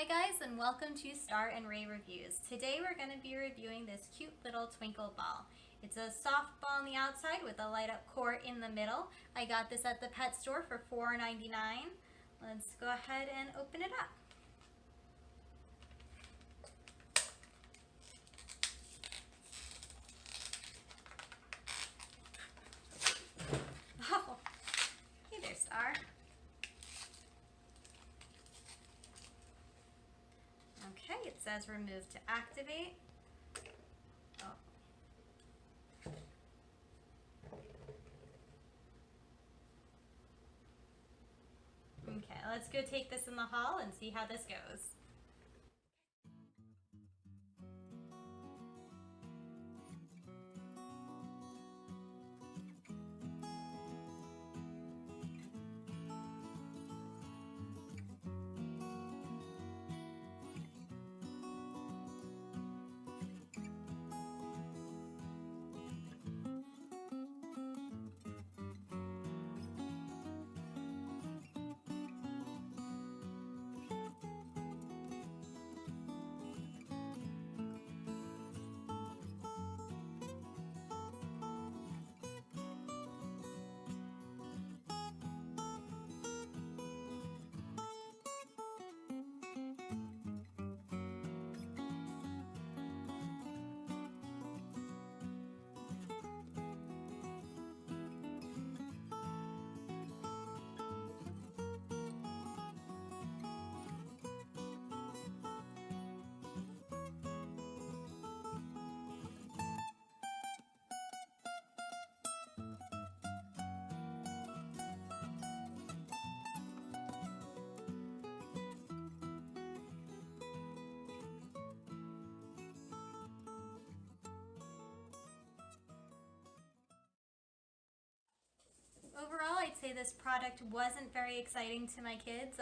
Hi guys, and welcome to Star and Ray Reviews. Today we're going to be reviewing this cute little twinkle ball. It's a soft ball on the outside with a light up core in the middle. I got this at the pet store for $4.99. Let's go ahead and open it up. Oh, hey there, Star. Okay, it says remove to activate. Oh. Okay, let's go take this in the hall and see how this goes. Overall, I'd say this product wasn't very exciting to my kids.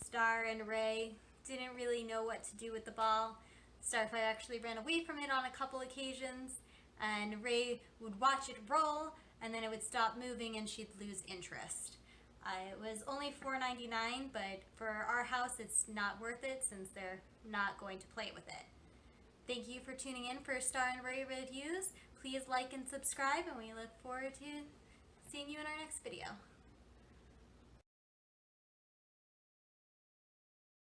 Star and Ray didn't really know what to do with the ball. Starflight actually ran away from it on a couple occasions, and Ray would watch it roll, and then it would stop moving and she'd lose interest. It was only $4.99, but for our house it's not worth it since they're not going to play with it. Thank you for tuning in for Star and Ray Reviews. Please like and subscribe, and we look forward to seeing you in our next video.